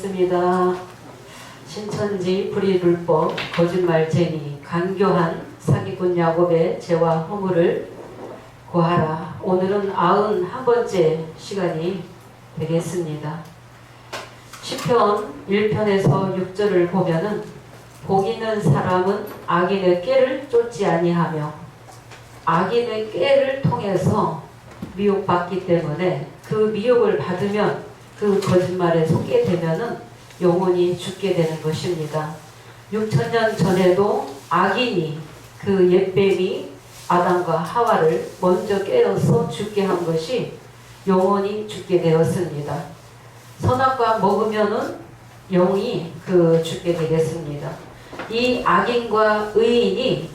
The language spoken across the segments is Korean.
반갑습니다. 신천지 불의불법 거짓말쟁이 간교한 사기꾼 야곱의 죄와 허물을 고하라. 오늘은 91번째 시간이 되겠습니다. 시편 1편에서 6절을 보면은 복 있는 사람은 악인의 꾀를 쫓지 아니하며 악인의 꾀를 통해서 미혹받기 때문에 그 미혹을 받으면 그 거짓말에 속게 되면은 영원히 죽게 되는 것입니다. 6천년 전에도 악인이 그 옛뱀이 아담과 하와를 먼저 깨어서 죽게 한 것이 영원히 죽게 되었습니다. 선악과 먹으면은 영이 죽게 되겠습니다. 이 악인과 의인이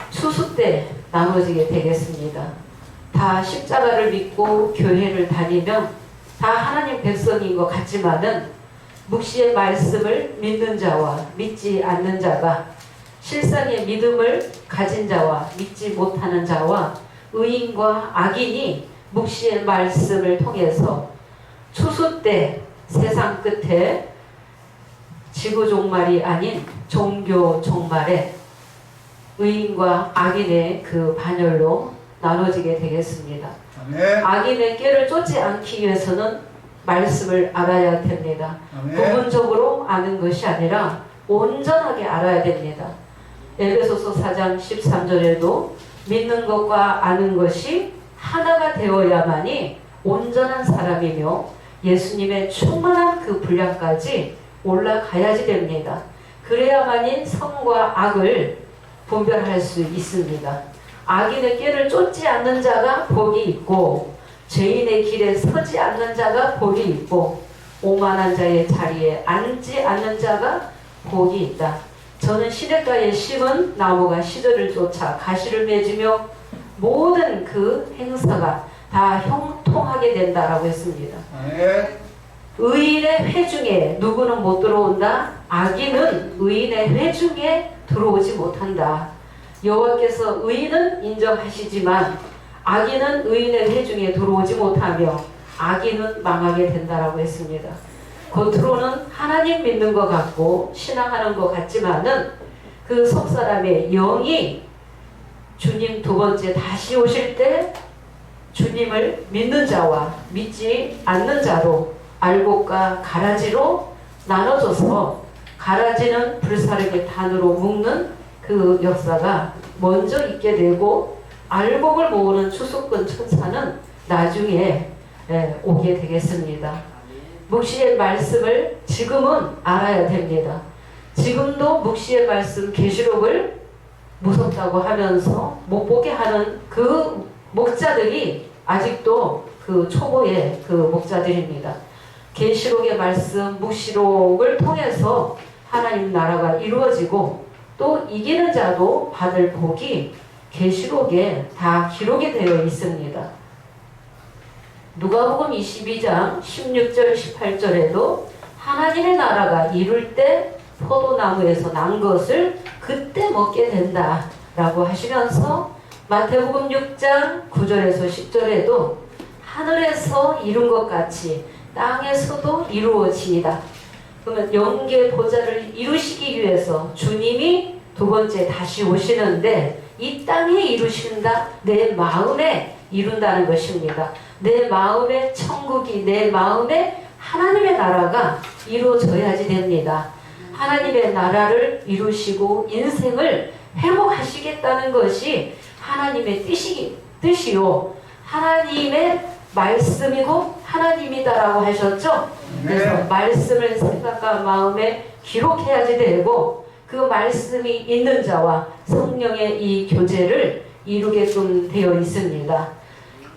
추수 때 나눠지게 되겠습니다. 다 십자가를 믿고 교회를 다니면 다 하나님 백성인 것 같지만은 묵시의 말씀을 믿는 자와 믿지 않는 자가, 실상의 믿음을 가진 자와 믿지 못하는 자와 의인과 악인이 묵시의 말씀을 통해서 추수 때 세상 끝에 지구 종말이 아닌 종교 종말에 의인과 악인의 그 반열로 나눠지게 되겠습니다. 아멘. 악인의 꾀를 쫓지 않기 위해서는 말씀을 알아야 됩니다. 아멘. 부분적으로 아는 것이 아니라 온전하게 알아야 됩니다. 에베소서 4장 13절에도 믿는 것과 아는 것이 하나가 되어야만이 온전한 사람이며 예수님의 충만한 그 분량까지 올라가야지 됩니다. 그래야만이 선과 악을 분별할 수 있습니다. 악인의 꾀를 쫓지 않는 자가 복이 있고 죄인의 길에 서지 않는 자가 복이 있고 오만한 자의 자리에 앉지 않는 자가 복이 있다. 저는 시냇가에 심은 나무가 시절을 쫓아 가시를 맺으며 모든 그 행사가 다 형통하게 된다라고 했습니다. 의인의 회중에 누구는 못 들어온다. 악인은 의인의 회중에 들어오지 못한다. 여호와께서 의인은 인정하시지만 악인은 의인의 회중에 들어오지 못하며 악인은 망하게 된다라고 했습니다. 겉으로는 하나님 믿는 것 같고 신앙하는 것 같지만은 그 속 사람의 영이 주님 두 번째 다시 오실 때 주님을 믿는 자와 믿지 않는 자로 알곡과 가라지로 나눠져서 가라지는 불사르게 단으로 묶는 그 역사가 먼저 있게 되고 알곡을 모으는 추수꾼 천사는 나중에 오게 되겠습니다. 묵시의 말씀을 지금은 알아야 됩니다. 지금도 묵시의 말씀 계시록을 무섭다고 하면서 못 보게 하는 그 목자들이 아직도 그 초보의 그 목자들입니다. 계시록의 말씀 묵시록을 통해서 하나님 나라가 이루어지고 또 이기는 자도 받을 복이 계시록에 다 기록이 되어 있습니다. 누가복음 22장 16절 18절에도 하나님의 나라가 이룰 때 포도나무에서 난 것을 그때 먹게 된다 라고 하시면서 마태복음 6장 9절에서 10절에도 하늘에서 이룬 것 같이 땅에서도 이루어지이다. 그러면 영계 보좌를 이루시기 위해서 주님이 두 번째 다시 오시는데 이 땅에 이루신다. 내 마음에 이룬다는 것입니다. 내 마음에 천국이, 내 마음에 하나님의 나라가 이루어져야지 됩니다. 하나님의 나라를 이루시고 인생을 회복하시겠다는 것이 하나님의 뜻이요 하나님의 말씀이고 하나님이다라고 하셨죠. 그래서 말씀을 생각과 마음에 기록해야지 되고 그 말씀이 있는 자와 성령의 이 교제를 이루게끔 되어 있습니다.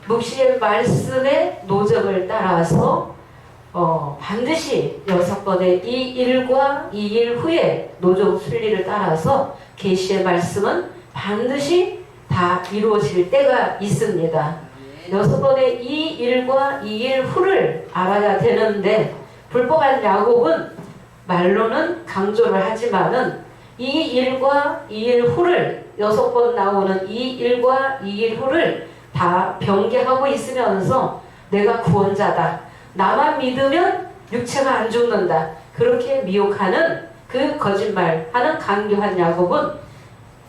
묵시의 말씀의 노정을 따라서 반드시 6번의 이 일과 이 일 후에 노정 순리를 따라서 계시의 말씀은 반드시 다 이루어질 때가 있습니다. 6번의 이 일과 이 일 후를 알아야 되는데 불법한 야곱은 말로는 강조를 하지만은 이 일과 이 일 후를 6번 나오는 이 일과 이 일 후를 다 변개하고 있으면서 내가 구원자다. 나만 믿으면 육체가 안 죽는다. 그렇게 미혹하는 그 거짓말하는 강교한 야곱은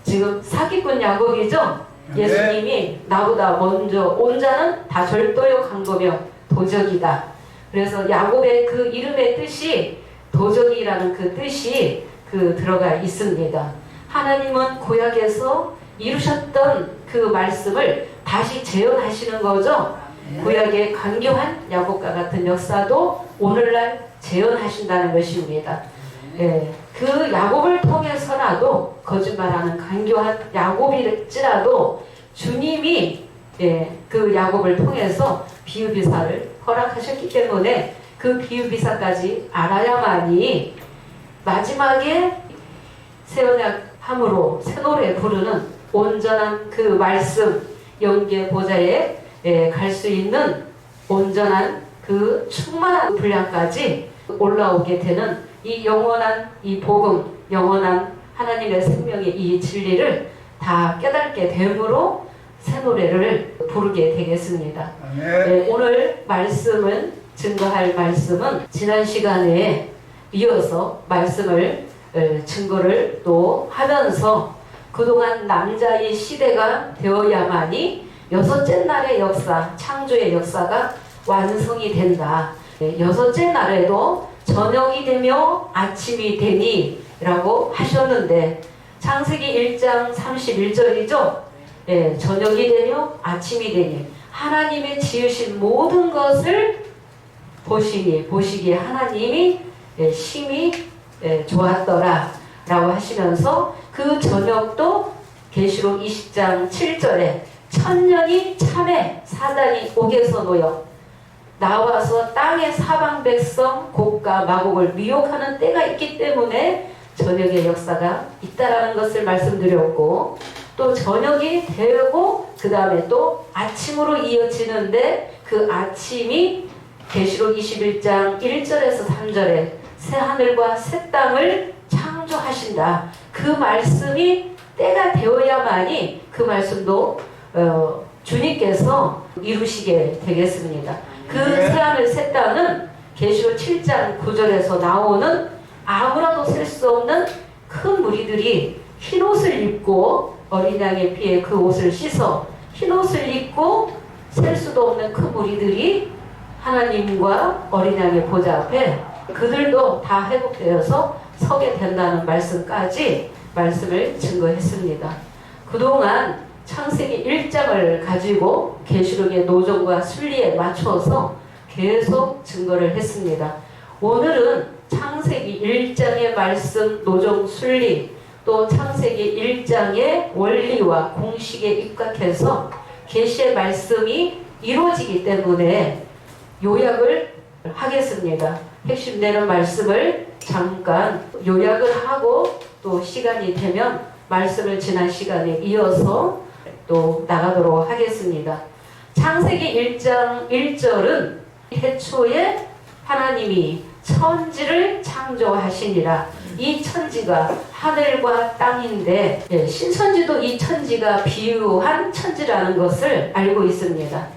지금 사기꾼 야곱이죠. 예수님이 나보다 먼저 온 자는 다 절도요 강도며 도적이다. 그래서 야곱의 그 이름의 뜻이 도적이라는 그 뜻이 들어가 있습니다. 하나님은 구약에서 이루셨던 그 말씀을 다시 재현하시는 거죠. 구약의 강교한 야곱과 같은 역사도 오늘날 재현하신다는 것입니다. 예, 그 야곱을 통해서라도 거짓말하는 강교한 야곱일지라도 주님이 그 야곱을 통해서 비유비사를 허락하셨기 때문에 그 비유비사까지 알아야만이 마지막에 새 언약함으로 새 노래 부르는 온전한 그 말씀 영계 보좌에 갈 수 있는 온전한 그 충만한 분량까지 올라오게 되는 이 영원한 이 복음, 영원한 하나님의 생명의 이 진리를 다 깨닫게 됨으로 새 노래를 부르게 되겠습니다. 오늘 말씀은 증거할 말씀은 지난 시간에 이어서 말씀을 증거를 또 하면서 그동안 남자의 시대가 되어야만이 여섯째 날의 역사, 창조의 역사가 완성이 된다. 여섯째 날에도 저녁이 되며 아침이 되니 라고 하셨는데 창세기 1장 31절이죠. 저녁이 되며 아침이 되니 하나님의 지으신 모든 것을 보시기에 하나님이 심히 좋았더라 라고 하시면서 그 저녁도 계시록 20장 7절에 천년이 참에 사단이 옥에서 놓여 나와서 땅의 사방 백성 곡과 마곡을 미혹하는 때가 있기 때문에 저녁의 역사가 있다라는 것을 말씀드렸고 또 저녁이 되고 그 다음에 또 아침으로 이어지는데 그 아침이 계시록 21장 1절에서 3절에 새 하늘과 새 땅을 창조하신다. 그 말씀이 때가 되어야만이 그 말씀도 주님께서 이루시게 되겠습니다. 그 새하늘 새 땅은 계시록 7장 9절에서 나오는 아무라도 셀 수 없는 큰 무리들이 흰옷을 입고 어린 양의 피에 그 옷을 씻어 흰옷을 입고 셀 수도 없는 큰 무리들이 하나님과 어린 양의 보좌 앞에 그들도 다 회복되어서 서게 된다는 말씀까지 말씀을 증거했습니다. 그동안 창세기 1장을 가지고 계시록의 노정과 순리에 맞춰서 계속 증거를 했습니다. 오늘은 창세기 1장의 말씀, 노정, 순리 또 창세기 1장의 원리와 공식에 입각해서 계시의 말씀이 이루어지기 때문에 요약을 하겠습니다. 핵심되는 말씀을 잠깐 요약을 하고 또 시간이 되면 말씀을 지난 시간에 이어서 또 나가도록 하겠습니다. 창세기 1장 1절은 태초에 하나님이 천지를 창조하시니라. 이 천지가 하늘과 땅인데 신천지도 이 천지가 비유한 천지라는 것을 알고 있습니다.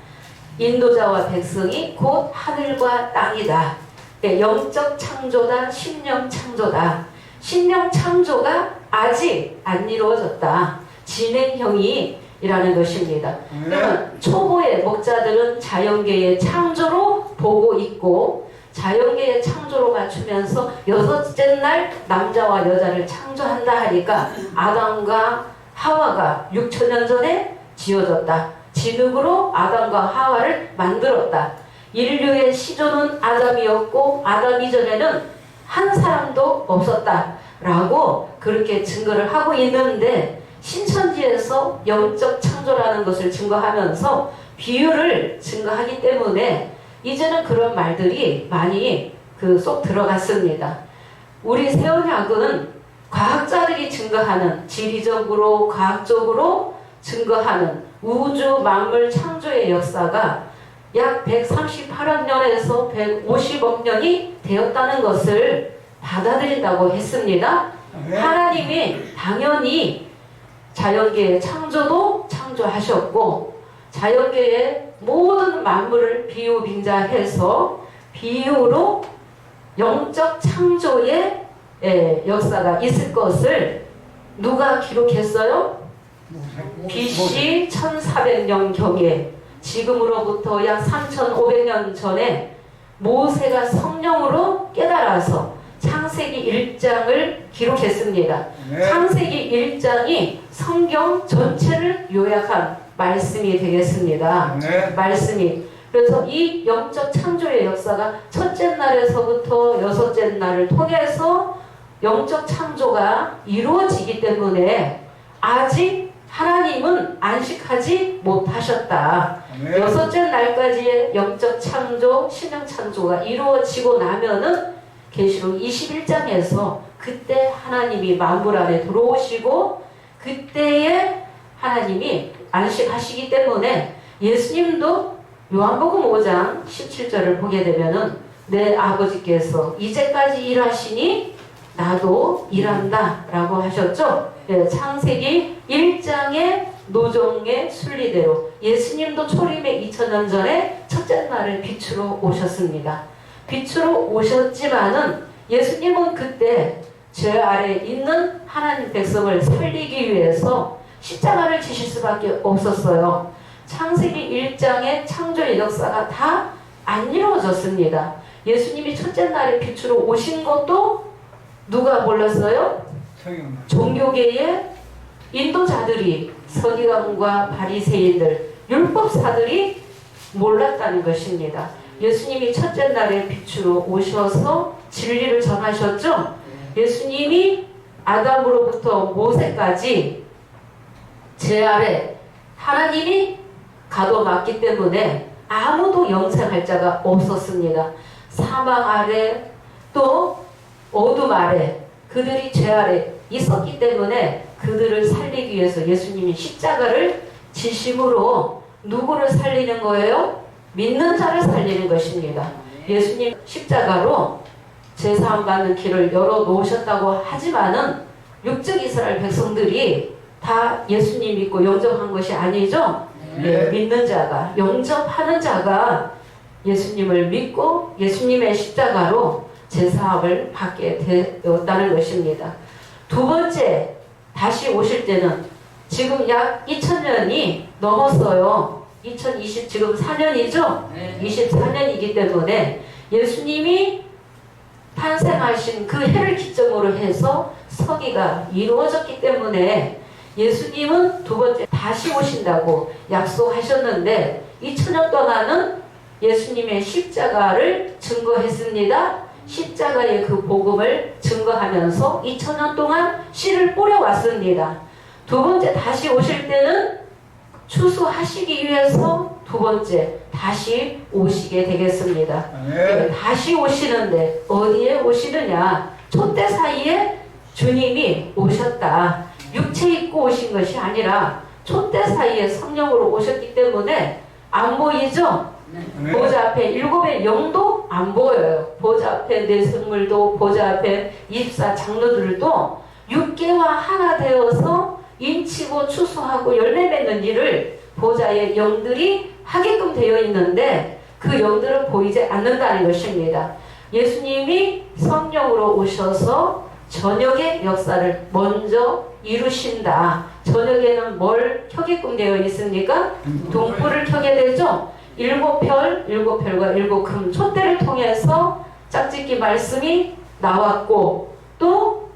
인도자와 백성이 곧 하늘과 땅이다. 영적 창조다. 심령 창조다. 심령 창조가 아직 안 이루어졌다. 진행형이라는 것입니다. 그러면 초보의 목자들은 자연계의 창조로 보고 있고 자연계의 창조로 맞추면서 여섯째 날 남자와 여자를 창조한다 하니까 아담과 하와가 6천년 전에 지어졌다. 진흙으로 아담과 하와를 만들었다. 인류의 시조는 아담이었고 아담 이전에는 한 사람도 없었다 라고 그렇게 증거를 하고 있는데 신천지에서 영적 창조라는 것을 증거하면서 비유를 증거하기 때문에 이제는 그런 말들이 많이 속 들어갔습니다. 우리 새 언약은 과학자들이 증거하는 지리적으로 과학적으로 증거하는 우주 만물 창조의 역사가 약 138억 년에서 150억 년이 되었다는 것을 받아들인다고 했습니다. 하나님이 당연히 자연계의 창조도 창조하셨고 자연계의 모든 만물을 비유빙자해서 비유로 영적 창조의 역사가 있을 것을 누가 기록했어요? BC 1400년경에 지금으로부터 약 3500년 전에 모세가 성령으로 깨달아서 창세기 1장을 기록했습니다. 네. 창세기 1장이 성경 전체를 요약한 말씀이 되겠습니다. 네. 말씀이. 그래서 이 영적 창조의 역사가 첫째 날에서부터 여섯째 날을 통해서 영적 창조가 이루어지기 때문에 아직 하나님은 안식하지 못하셨다. 네. 여섯째 날까지의 영적 창조, 신령 창조가 이루어지고 나면은 계시록 21장에서 그때 하나님이 만물 안에 들어오시고 그때에 하나님이 안식하시기 때문에 예수님도 요한복음 5장 17절을 보게 되면은 내 아버지께서 이제까지 일하시니 나도 일한다 라고 하셨죠. 창세기 1장의 노정의 순리대로 예수님도 초림의 2000년 전에 첫째 날을 빛으로 오셨습니다. 빛으로 오셨지만은 예수님은 그때 죄 아래 있는 하나님 백성을 살리기 위해서 십자가를 지실 수밖에 없었어요. 창세기 1장의 창조의 역사가 다 안 이루어졌습니다. 예수님이 첫째 날에 빛으로 오신 것도 누가 몰랐어요? 종교계의 인도자들이, 서기관과 바리새인들, 율법사들이 몰랐다는 것입니다. 예수님이 첫째 날에 빛으로 오셔서 진리를 전하셨죠? 예수님이 아담으로부터 모세까지 제 아래 하나님이 가둬놨기 때문에 아무도 영생할 자가 없었습니다. 사망 아래 또 어둠 아래 그들이 죄 아래 있었기 때문에 그들을 살리기 위해서 예수님이 십자가를 지심으로 누구를 살리는 거예요? 믿는 자를 살리는 것입니다. 예수님 십자가로 제사함 받는 길을 열어놓으셨다고 하지만은 육적 이스라엘 백성들이 다 예수님 믿고 영접한 것이 아니죠. 네, 믿는 자가, 영접하는 자가 예수님을 믿고 예수님의 십자가로 제사함을 받게 되었다는 것입니다. 두 번째, 다시 오실 때는 지금 약 2000년이 넘었어요. 2020 지금 4년이죠? 24년이기 때문에 예수님이 탄생하신 그 해를 기점으로 해서 서기가 이루어졌기 때문에 예수님은 두 번째 다시 오신다고 약속하셨는데 2000년 동안은 예수님의 십자가를 증거했습니다. 십자가의 그 복음을 증거하면서 2000년 동안 씨를 뿌려왔습니다. 두 번째 다시 오실 때는 추수하시기 위해서 두 번째 다시 오시게 되겠습니다. 다시 오시는데 어디에 오시느냐? 촛대 사이에 주님이 오셨다. 육체 입고 오신 것이 아니라 촛대 사이에 성령으로 오셨기 때문에 안 보이죠? 네. 보좌 앞에 일곱의 영도 안 보여요. 보좌 앞에 내생물도, 보좌 앞에 입사 장로들도 육계와 하나 되어서 인치고 추수하고 열매 맺는 일을 보좌의 영들이 하게끔 되어 있는데 그 영들은 보이지 않는다는 것입니다. 예수님이 성령으로 오셔서 저녁의 역사를 먼저 이루신다. 저녁에는 뭘 켜게끔 되어 있습니까? 동불을 켜게 되죠. 일곱 별과 일곱 금 촛대를 통해서 짝짓기 말씀이 나왔고 또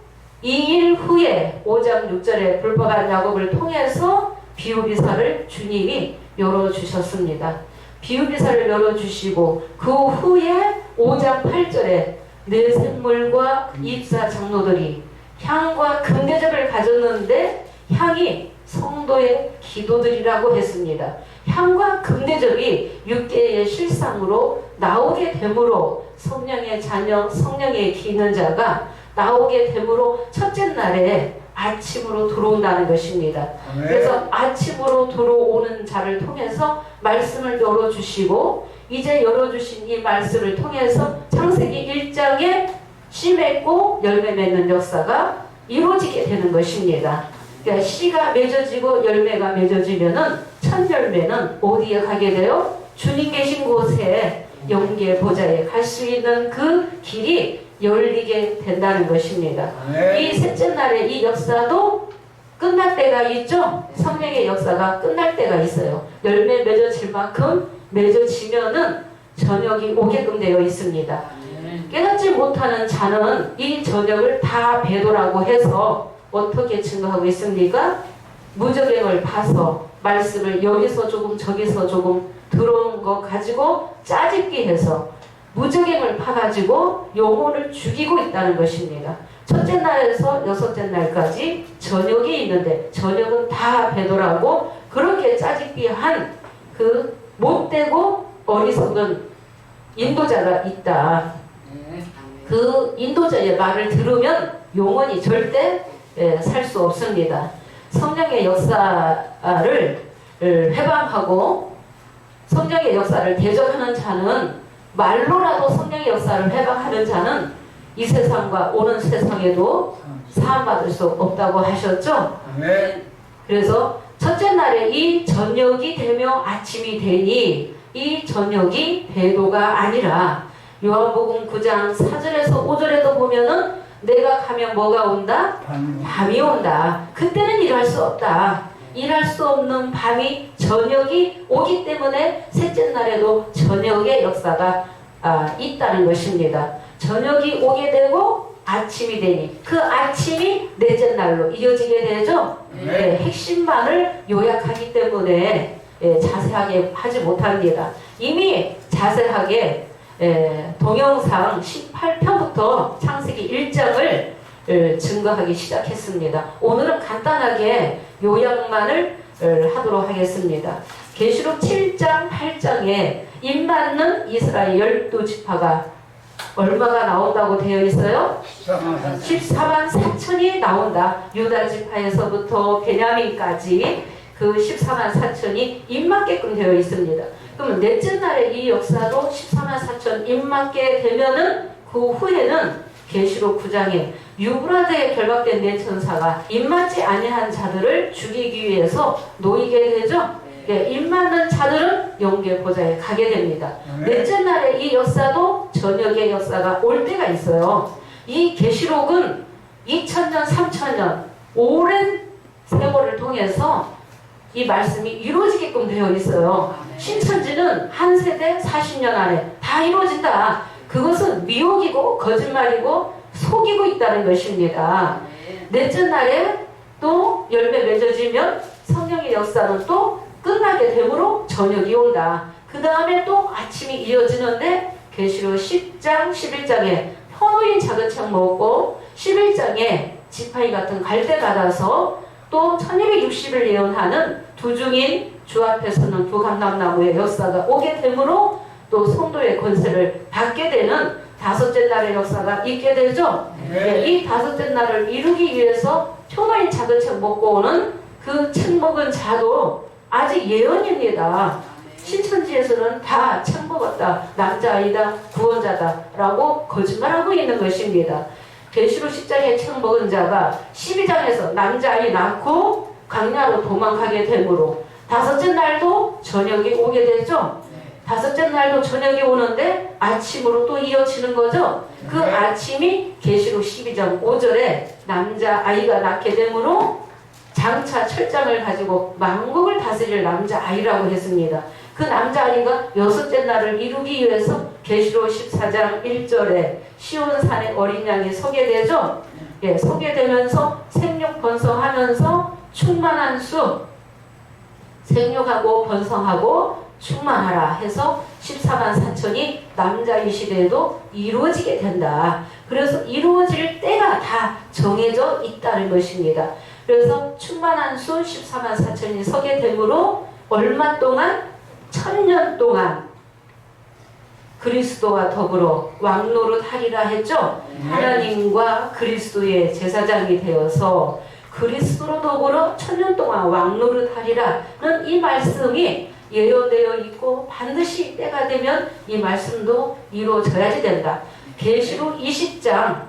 2일 후에 5장 6절에 불법한 야곱을 통해서 비유비사를 주님이 열어주셨습니다. 비유비사를 열어주시고 그 후에 5장 8절에 내생물과 입사 장로들이 향과 금대접을 가졌는데 향이 성도의 기도들이라고 했습니다. 향과 금대접이 육계의 실상으로 나오게 되므로 성령의 자녀, 성령의 기는 자가 나오게 되므로 첫째 날에 아침으로 들어온다는 것입니다. 그래서 아침으로 들어오는 자를 통해서 말씀을 열어주시고 이제 열어주신 이 말씀을 통해서 창세기 1장에 씨 맺고 열매 맺는 역사가 이루어지게 되는 것입니다. 그러니까 씨가 맺어지고 열매가 맺어지면은 첫 열매는 어디에 가게 돼요? 주님 계신 곳에 영계 보좌에 갈 수 있는 그 길이 열리게 된다는 것입니다. 이 셋째 날의 이 역사도 끝날 때가 있죠. 성령의 역사가 끝날 때가 있어요. 열매 맺어질 만큼 맺어지면은 저녁이 오게끔 되어 있습니다. 깨닫지 못하는 자는 이 저녁을 다 배도라고 해서 어떻게 증거하고 있습니까? 무저갱을 봐서 말씀을 여기서 조금 저기서 조금 들어온 거 가지고 짜집기 해서 무저갱을 파가지고 영혼을 죽이고 있다는 것입니다. 첫째 날에서 여섯째 날까지 저녁이 있는데 저녁은 다 배도라고 그렇게 짜집기한 그 못되고 어리석은 인도자가 있다. 그 인도자의 말을 들으면 영원히 절대 살 수 없습니다. 성령의 역사를 해방하고 성령의 역사를 대적하는 자는 말로라도 성령의 역사를 해방하는 자는 이 세상과 오는 세상에도 사함받을 수 없다고 하셨죠? 그래서 첫째 날에 이 저녁이 되며 아침이 되니 이 저녁이 배도가 아니라 요한복음 9장 4절에서 5절에도 보면은 내가 가면 뭐가 온다? 밤이 온다. 그때는 일할 수 없다. 일할 수 없는 밤이 저녁이 오기 때문에 셋째 날에도 저녁의 역사가 있다는 것입니다. 저녁이 오게 되고 아침이 되니 그 아침이 넷째 날로 이어지게 되죠. 핵심만을 요약하기 때문에 자세하게 하지 못합니다. 이미 자세하게 동영상 18편부터 창세기 1장을 증거하기 시작했습니다. 오늘은 간단하게 요약만을 하도록 하겠습니다. 계시록 7장 8장에 입맞는 이스라엘 12지파가 얼마가 나온다고 되어 있어요? 14만 4천이 나온다. 유다 지파에서부터 베냐민까지 그 14만 4천이 입맞게끔 되어 있습니다. 그러면 넷째 날에 이 역사도 14만 4천 입맞게 되면은 그 후에는 계시록 9장에 유브라데에 결박된 네 천사가 입맞지 아니한 자들을 죽이기 위해서 놓이게 되죠. 입맞는 자들은 영계 보좌에 가게 됩니다. 넷째 날에 이 역사도 저녁의 역사가 올 때가 있어요. 이 계시록은 2000년, 3000년 오랜 세월을 통해서 이 말씀이 이루어지게끔 되어 있어요. 신천지는 한 세대 40년 안에 다 이루어진다. 그것은 미혹이고 거짓말이고 속이고 있다는 것입니다. 넷째 날에 또 열매 맺어지면 성령의 역사는 또 끝나게 되므로 저녁이 온다. 그 다음에 또 아침이 이어지는데 계시록 10장, 11장에 현우인 자그책 먹고 11장에 지팡이 같은 갈대 받아서 또 1260을 예언하는 두 중인 주 앞에서는 두 감람나무의 역사가 오게 되므로 또 성도의 권세를 받게 되는 다섯째 날의 역사가 있게 되죠. 이 다섯째 날을 이루기 위해서 표노인 자그책 먹고 오는 그 책 먹은 자도 아직 예언입니다. 신천지에서는 다 책 먹었다, 남자아이다, 구원자다 라고 거짓말하고 있는 것입니다. 계시록 10장에 책 먹은 자가 12장에서 남자아이 낳고 광야로 도망가게 되므로 다섯째 날도 저녁이 오게 되죠. 다섯째 날도 저녁이 오는데 아침으로 또 이어지는 거죠. 그 아침이 계시록 12장 5절에 남자아이가 낳게 되므로 장차 철장을 가지고 만국을 다스릴 남자아이라고 했습니다. 그 남자아이가 여섯째 날을 이루기 위해서 계시록 14장 1절에 시온산에 어린 양이 서게 되죠. 서게 되면서 생육 번성하면서 충만한 수, 생육하고 번성하고 충만하라 해서 14만 4천이 남자의 시대에도 이루어지게 된다. 그래서 이루어질 때가 다 정해져 있다는 것입니다. 그래서 충만한 수 14만 4천이 서게 되므로 얼마 동안? 1000년 동안 그리스도와 더불어 왕노릇 하리라 했죠. 하나님과 그리스도의 제사장이 되어서 그리스도로 더불어 1000년 동안 왕노릇 하리라는 이 말씀이 예언되어 있고 반드시 때가 되면 이 말씀도 이루어져야지 된다. 계시록 20장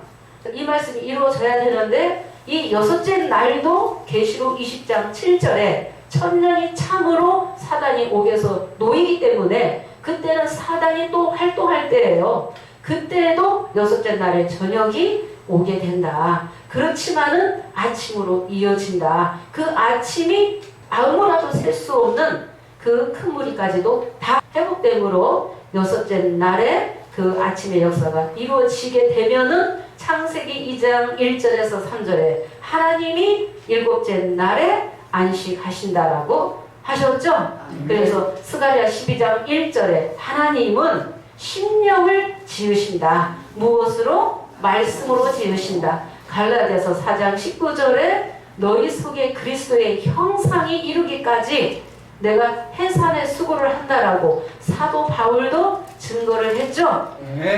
이 말씀이 이루어져야 되는데 이 여섯째 날도 계시록 20장 7절에 천년이 참으로 사단이 옥에서 놓이기 때문에 그때는 사단이 또 활동할 때예요. 그때도 여섯째 날에 저녁이 오게 된다. 그렇지만은 아침으로 이어진다. 그 아침이 아무라도 셀 수 없는 그 큰 무리까지도 다 회복됨으로 여섯째 날에 그 아침의 역사가 이루어지게 되면은 창세기 2장 1절에서 3절에 하나님이 일곱째 날에 안식하신다라고 하셨죠? 그래서 스가랴 12장 1절에 하나님은 심령을 지으신다. 무엇으로? 말씀으로 지으신다. 갈라디아서 4장 19절에 너희 속에 그리스도의 형상이 이루기까지 내가 해산의 수고를 한다라고 사도 바울도 증거를 했죠.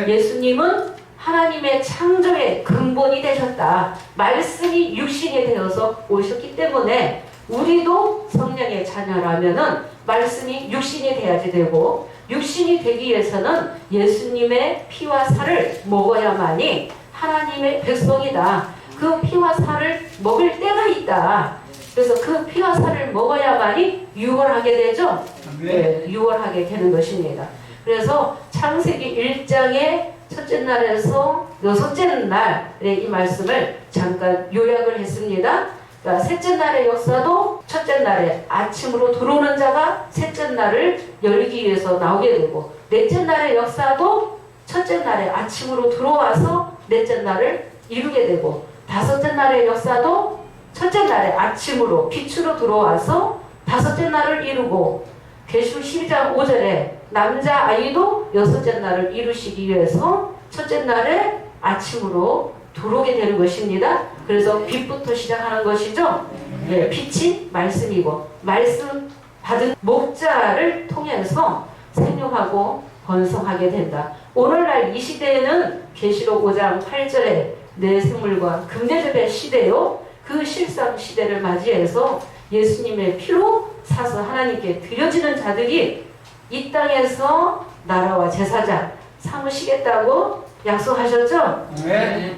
예수님은 하나님의 창조의 근본이 되셨다. 말씀이 육신이 되어서 오셨기 때문에 우리도 성령의 자녀라면은 말씀이 육신이 돼야지 되고, 육신이 되기 위해서는 예수님의 피와 살을 먹어야만이 하나님의 백성이다. 그 피와 살을 먹을 때가 있다. 그래서 그 피와 살을 먹어야만이 유월하게 되죠. 네, 유월하게 되는 것입니다. 그래서 창세기 1장의 첫째 날에서 여섯째 날의 이 말씀을 잠깐 요약을 했습니다. 그러니까 셋째 날의 역사도 첫째 날에 아침으로 들어오는 자가 셋째 날을 열기 위해서 나오게 되고, 넷째 날의 역사도 첫째 날에 아침으로 들어와서 넷째 날을 이루게 되고, 다섯째 날의 역사도 첫째 날에 아침으로 빛으로 들어와서 다섯째 날을 이루고, 계시록 12장 5절에 남자아이도 여섯째 날을 이루시기 위해서 첫째 날에 아침으로 들어오게 되는 것입니다. 그래서 빛부터 시작하는 것이죠. 네, 빛이 말씀이고, 말씀 받은 목자를 통해서 생육하고 번성하게 된다. 오늘날 이 시대에는 계시록 5장 8절에 내 생물과 금대접의 시대요, 그 실상 시대를 맞이해서 예수님의 피로 사서 하나님께 드려지는 자들이 이 땅에서 나라와 제사장 삼으시겠다고 약속하셨죠? 네.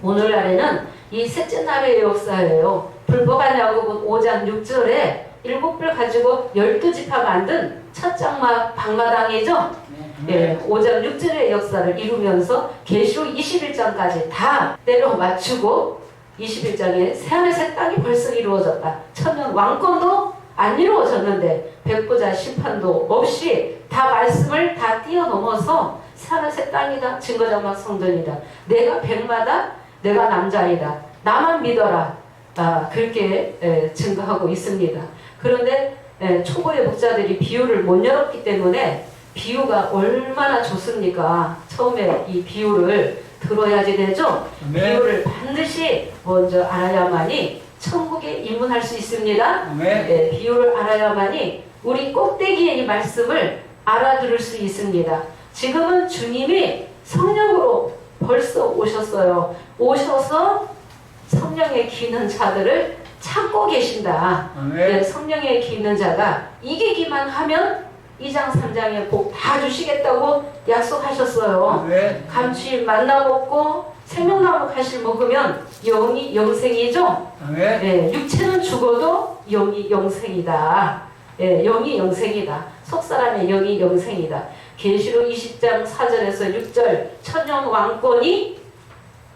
오늘날에는 이 셋째 날의 역사예요. 불법한 야고보 5장 6절에 7불 가지고 12지파 만든 첫 장막 방마당이죠. 네. 5장 6절의 역사를 이루면서 계시록 21장까지 다 때려 맞추고 21장에 새하늘 새 땅이 벌써 이루어졌다. 천년 왕권도 안 이루어졌는데 백보자 심판도 없이 다 말씀을 다 뛰어넘어서 새하늘 새 땅이다. 증거장막 성전이다. 내가 백마다 내가 남자이다. 나만 믿어라. 그렇게 증거하고 있습니다. 그런데 초보의 목자들이 비유를 못 열었기 때문에 비유가 얼마나 좋습니까? 처음에 이 비유를 들어야지 되죠? 네. 비유를 반드시 먼저 알아야만이 천국에 입문할 수 있습니다. 네. 비유를 알아야만이 우리 꼭대기에 이 말씀을 알아들을 수 있습니다. 지금은 주님이 성령으로 벌써 오셨어요. 오셔서 성령에 기는 자들을 찾고 계신다. 네, 성령에 기는 자가 이기기만 하면 2장 3장에 복 다 주시겠다고 약속하셨어요. 감추 만나 먹고 생명나무 가실 먹으면 영이 영생이죠. 네, 육체는 죽어도 영이 영생이다. 네, 영이 영생이다. 속사람의 영이 영생이다. 계시록 20장 4절에서 6절 천년 왕권이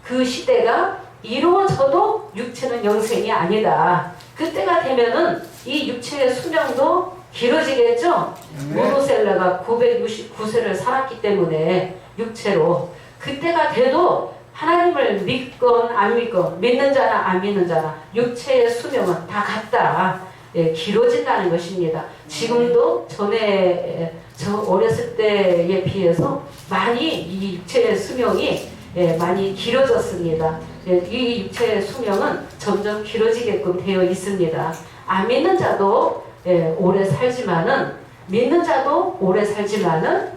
그 시대가 이루어져도 육체는 영생이 아니다. 그때가 되면은 이 육체의 수명도 길어지겠죠. 모노셀라가 969세를 살았기 때문에 육체로 그때가 돼도 하나님을 믿건 안 믿건 믿는 자나 안 믿는 자나 육체의 수명은 다 같다. 길어진다는 것입니다. 지금도 전에 저 어렸을 때에 비해서 많이 이 육체의 수명이 많이 길어졌습니다. 이 육체의 수명은 점점 길어지게끔 되어 있습니다. 안 믿는 자도 오래 살지만은 믿는 자도 오래 살지만은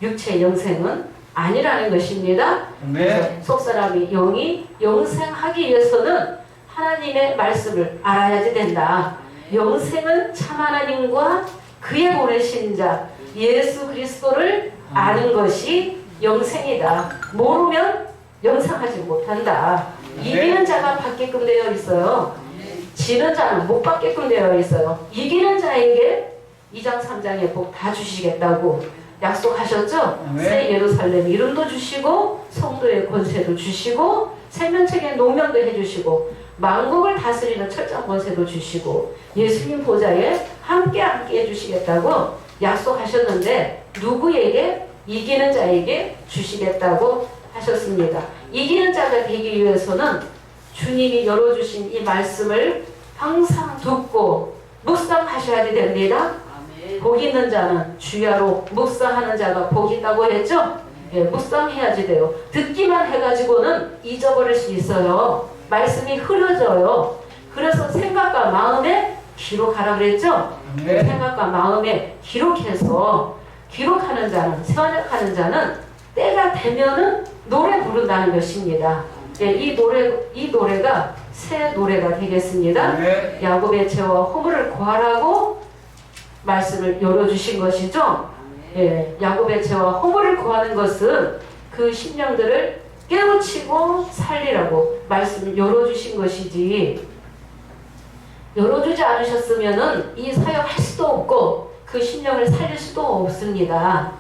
육체의 영생은 아니라는 것입니다. 네. 속사람이 영이 영생하기 위해서는 하나님의 말씀을 알아야지 된다. 영생은 참 하나님과 그의 보내신 자 예수 그리스도를 아는 것이 영생이다. 모르면 영생하지 못한다. 이기는 자가 받게끔 되어 있어요. 지는 자는 못 받게끔 되어 있어요. 이기는 자에게 2장 3장의 복 다 주시겠다고 약속하셨죠? 새 예루살렘 이름도 주시고 성도의 권세도 주시고 생명책의 노명도 해주시고 만국을 다스리는 철장 권세도 주시고 예수님 보좌에 함께 해주시겠다고 약속하셨는데 누구에게? 이기는 자에게 주시겠다고 하셨습니다. 이기는 자가 되기 위해서는 주님이 열어주신 이 말씀을 항상 듣고 묵상하셔야 됩니다. 복 있는 자는 주야로 묵상하는 자가 복 있다고 했죠? 예, 묵상해야지 돼요. 듣기만 해가지고는 잊어버릴 수 있어요. 말씀이 흐려져요. 그래서 생각과 마음에 기록하라 그랬죠? 생각과 마음에 기록해서 기록하는 자는, 생각하는 자는 때가 되면은 노래 부른다는 것입니다. 예, 이 노래가 새 노래가 되겠습니다. 야곱의 죄와 허물을 구하라고 말씀을 열어주신 것이죠. 예, 야곱의 죄와 허물을 구하는 것은 그 심령들을 깨우치고 살리라고 말씀을 열어주신 것이지, 열어주지 않으셨으면은 이 사역 할 수도 없고 그 심령을 살릴 수도 없습니다.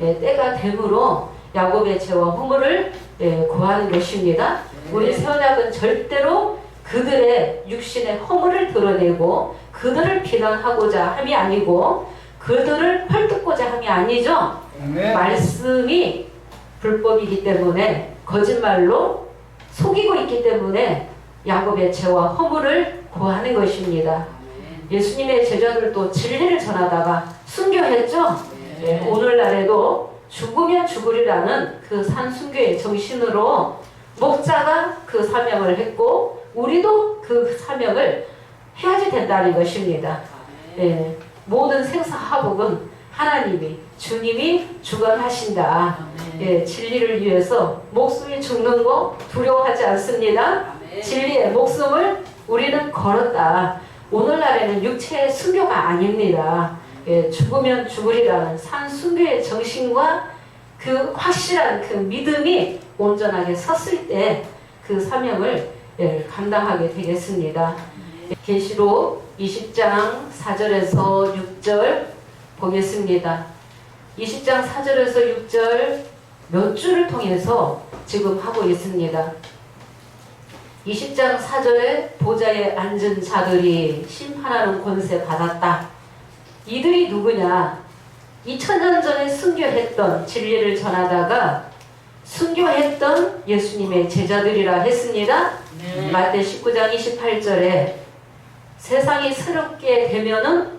예, 때가 되므로 야곱의 죄와 허물을 구하는 것입니다. 우리 세원약은 절대로 그들의 육신의 허물을 드러내고 그들을 비난하고자 함이 아니고 그들을 헐뜯고자 함이 아니죠. 말씀이 불법이기 때문에 거짓말로 속이고 있기 때문에 야곱의 죄와 허물을 구하는 것입니다. 예수님의 제자들도 진리를 전하다가 순교했죠. 오늘날에도 죽으면 죽으리라는 그 산순교의 정신으로 목자가 그 사명을 했고 우리도 그 사명을 해야지 된다는 것입니다. 모든 생사화복은 하나님이 주님이 주관하신다. 진리를 위해서 목숨이 죽는 거 두려워하지 않습니다. 진리의 목숨을 우리는 걸었다. 오늘날에는 육체의 순교가 아닙니다. 죽으면 죽으리라는 산순교의 정신과 그 확실한 그 믿음이 온전하게 섰을 때 그 사명을 감당하게 되겠습니다. 계시록 20장 4절에서 6절 보겠습니다. 20장 4절에서 6절 몇 줄을 통해서 지금 하고 있습니다. 20장 4절에 보좌에 앉은 자들이 심판하는 권세 받았다. 이들이 누구냐? 2000년 전에 순교했던 진리를 전하다가 순교했던 예수님의 제자들이라 했습니다. 마태 19장 28절에 세상이 새롭게 되면은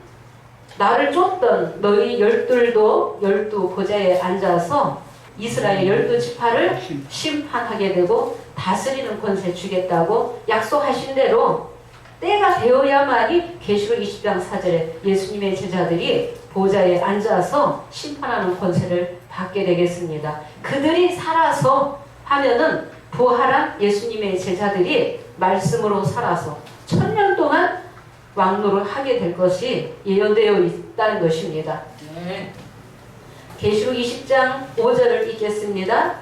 나를 쫓던 너희 열둘도 열두 보좌에 앉아서 이스라엘 열두 지파를 심판하게 되고 다스리는 권세 주겠다고 약속하신 대로 때가 되어야만이 계시록 20장 4절에 예수님의 제자들이 보좌에 앉아서 심판하는 권세를 받게 되겠습니다. 그들이 살아서 하면은 부활한 예수님의 제자들이 말씀으로 살아서 1000년 동안 왕노를 하게 될 것이 예언되어 있다는 것입니다. 계시록 20장 5절을 읽겠습니다.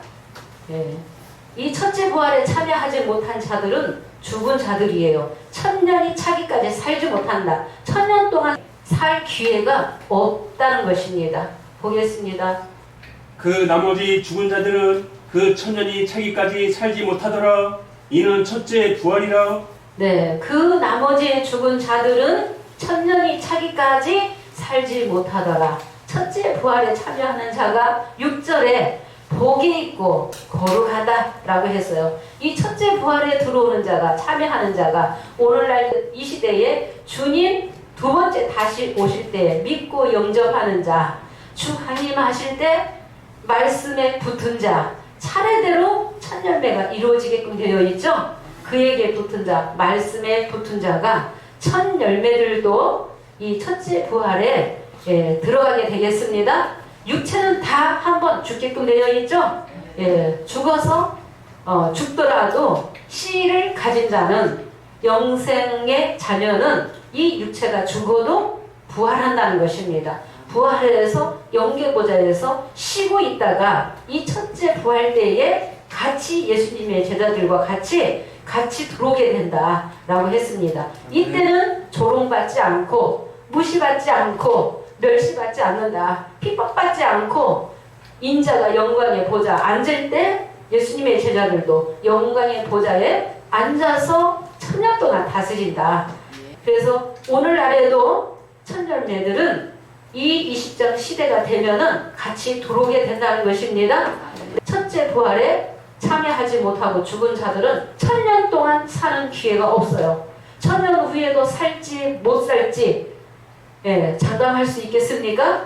이 첫째 부활에 참여하지 못한 자들은 죽은 자들이에요. 1000년이 차기까지 살지 못한다. 1000년 동안 살 기회가 없다는 것입니다. 보겠습니다. 그 나머지 죽은 자들은 그 1000년이 차기까지 살지 못하더라. 이는 첫째 부활이라. 네, 그 나머지 죽은 자들은 1000년이 차기까지 살지 못하더라. 첫째 부활에 참여하는 자가 6절에 복이 있고 거룩하다 라고 했어요. 이 첫째 부활에 들어오는 자가, 참여하는 자가 오늘날 이 시대에 주님 두 번째 다시 오실 때 믿고 영접하는 자, 주 강림하실 때 말씀에 붙은 자, 차례대로 천열매가 이루어지게끔 되어 있죠. 그에게 붙은 자, 말씀에 붙은 자가 천열매들도 이 첫째 부활에 들어가게 되겠습니다. 육체는 다 한번 죽게끔 되어 있죠. 죽어서 죽더라도 씨를 가진 자는, 영생의 자녀는 이 육체가 죽어도 부활한다는 것입니다. 부활해서 영계보좌에서 쉬고 있다가 이 첫째 부활 때에 같이 예수님의 제자들과 같이 들어오게 된다라고 했습니다. 이때는 조롱받지 않고 무시받지 않고 멸시받지 않는다. 핍박받지 않고 인자가 영광의 보좌 앉을 때 예수님의 제자들도 영광의 보좌에 앉아서 천년 동안 다스린다. 그래서 오늘날에도 천년매들은 이 20장 시대가 되면은 같이 들어오게 된다는 것입니다. 첫째 부활에 참여하지 못하고 죽은 자들은 천년 동안 사는 기회가 없어요. 천년 후에도 살지 못 살지 장담할 수 있겠습니까?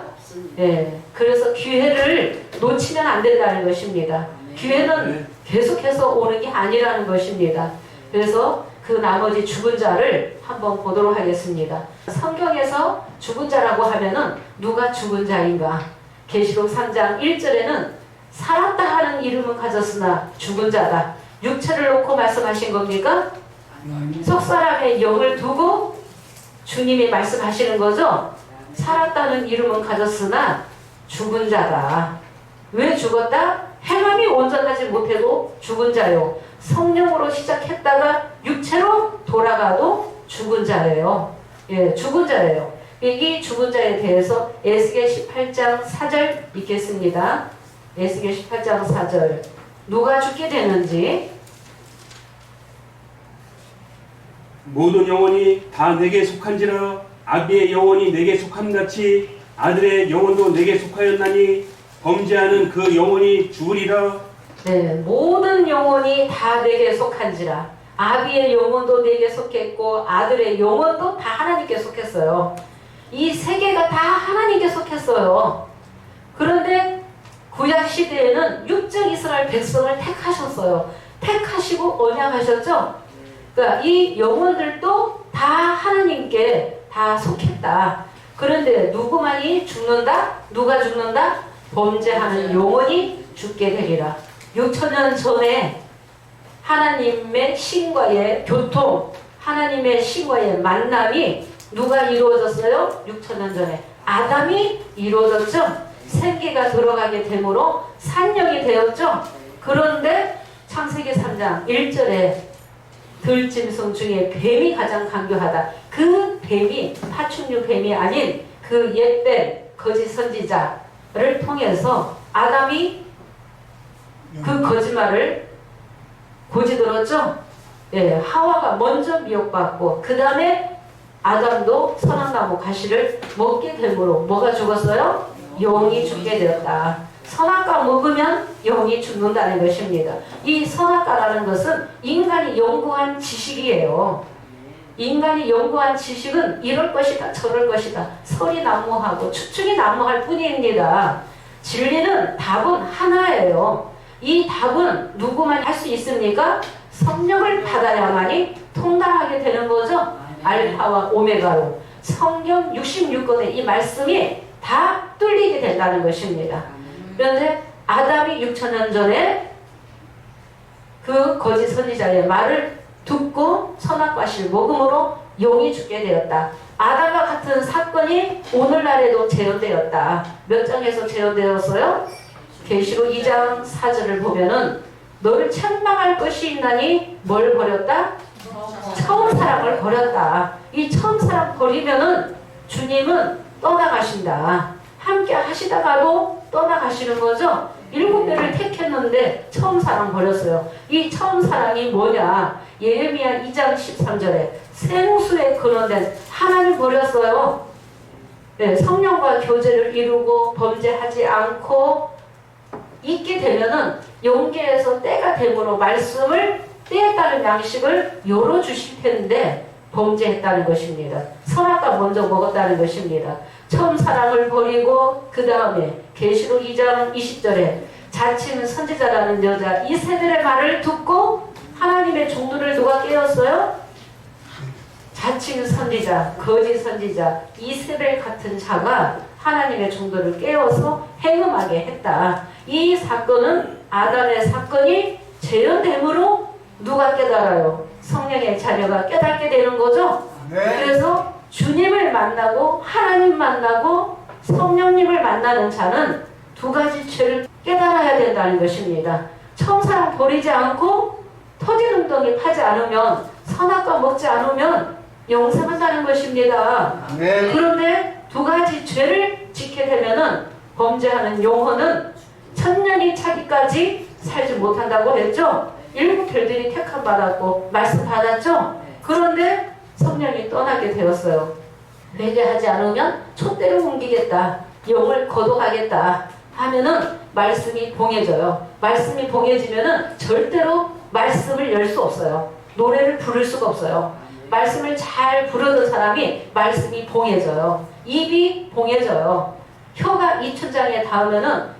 예, 그래서 기회를 놓치면 안 된다는 것입니다. 기회는 계속해서 오는 게 아니라는 것입니다. 그래서 그 나머지 죽은 자를 한번 보도록 하겠습니다. 성경에서 죽은 자라고 하면은 누가 죽은 자인가? 계시록 3장 1절에는 살았다 하는 이름은 가졌으나 죽은 자다. 육체를 놓고 말씀하신 겁니까? 속 사람의 영을 두고 주님이 말씀하시는 거죠. 살았다는 이름은 가졌으나 죽은 자다. 왜 죽었다? 행함이 온전하지 못해도 죽은 자요. 성령으로 시작했다가 육체로 돌아가도 죽은 자예요. 예, 죽은 자예요. 이 죽은 자에 대해서 에스겔 18장 4절 읽겠습니다. 에스겔 18장 4절. 누가 죽게 되는지. 모든 영혼이 다 내게 속한지라 아비의 영혼이 내게 속함같이 아들의 영혼도 내게 속하였나니 범죄하는 그 영혼이 죽으리라. 네, 모든 영혼이 다 내게 속한지라. 아비의 영혼도 내게 속했고 아들의 영혼도 다 하나님께 속했어요. 이 세 개가 다 하나님께 속했어요. 그런데 구약 시대에는 육적 이스라엘 백성을 택하셨어요. 택하시고 언약하셨죠. 그러니까 이 영혼들도 다 하나님께 다 속했다. 그런데 누구만이 죽는다? 누가 죽는다? 범죄하는 영혼이 죽게 되리라. 6천년 전에 하나님의 신과의 교통, 하나님의 신과의 만남이 누가 이루어졌어요? 6천년 전에 아담이 이루어졌죠. 생기가 들어가게 되므로 산령이 되었죠. 그런데 창세기 3장 1절에 들짐승 중에 뱀이 가장 강교하다. 그 뱀이 파충류 뱀이 아닌 그 옛뱀 거짓 선지자를 통해서 아담이 그 거짓말을 고지들었죠. 예, 하와가 먼저 미혹받고 그 다음에 아담도 선악나무 가시를 먹게 되므로 뭐가 죽었어요? 영이 죽게 되었다. 선악과 먹으면 영이 죽는다는 것입니다. 이 선악과라는 것은 인간이 연구한 지식이에요. 인간이 연구한 지식은 이럴 것이다 저럴 것이다 설이 난무하고 추측이 난무할 뿐입니다. 진리는 답은 하나예요. 이 답은 누구만 할 수 있습니까? 성령을 받아야만이 통달하게 되는 거죠. 알파와 오메가로 성경 66권의 이 말씀이 다 뚫리게 된다는 것입니다. 그런데 아담이 6천년 전에 그 거짓 선지자의 말을 듣고 선악과실 먹음으로 영이 죽게 되었다. 아담과 같은 사건이 오늘날에도 재현되었다. 몇 장에서 재현되었어요? 계시록 2장 4절을 보면은 너를 책망할 것이 있나니 뭘 버렸다? 처음 사랑을 버렸다. 이 처음 사랑 버리면은 주님은 떠나가신다. 함께 하시다가도 떠나가시는 거죠. 7배를 택했는데 처음 사랑 버렸어요. 이 처음 사랑이 뭐냐? 예레미야 2장 13절에 생수에 근원된 하나님 버렸어요. 네, 성령과 교제를 이루고 범죄하지 않고 있게 되면은 용계에서 때가 되므로 말씀을 때에 따른 양식을 열어주실 텐데 범죄했다는 것입니다. 선악과 먼저 먹었다는 것입니다. 처음 사랑을 버리고 그 다음에 계시록 2장 20절에 자칭 선지자라는 여자 이세벨의 말을 듣고 하나님의 종들을 누가 깨웠어요? 자칭 선지자, 거짓 선지자 이세벨 같은 자가 하나님의 종들을 깨워서 행음하게 했다. 이 사건은 아담의 사건이 재현됨으로 누가 깨달아요? 성령의 자녀가 깨닫게 되는 거죠. 그래서 주님을 만나고 하나님 만나고 성령님을 만나는 자는 두 가지 죄를 깨달아야 된다는 것입니다. 처음 사랑 버리지 않고 터진 웅덩이 파지 않으면 선악과 먹지 않으면 영생한다는 것입니다. 그런데 두 가지 죄를 짓게 되면은 범죄하는 영혼은 천년이 차기까지 살지 못한다고 했죠. 일곱 별들이 택함 받았고 말씀 받았죠. 그런데 성령이 떠나게 되었어요. 회개하지 않으면 촛대로 옮기겠다, 영을 거둬가겠다 하면은 말씀이 봉해져요. 말씀이 봉해지면은 절대로 말씀을 열 수 없어요. 노래를 부를 수가 없어요. 말씀을 잘 부르는 사람이 말씀이 봉해져요. 입이 봉해져요. 혀가 이춘장에 닿으면은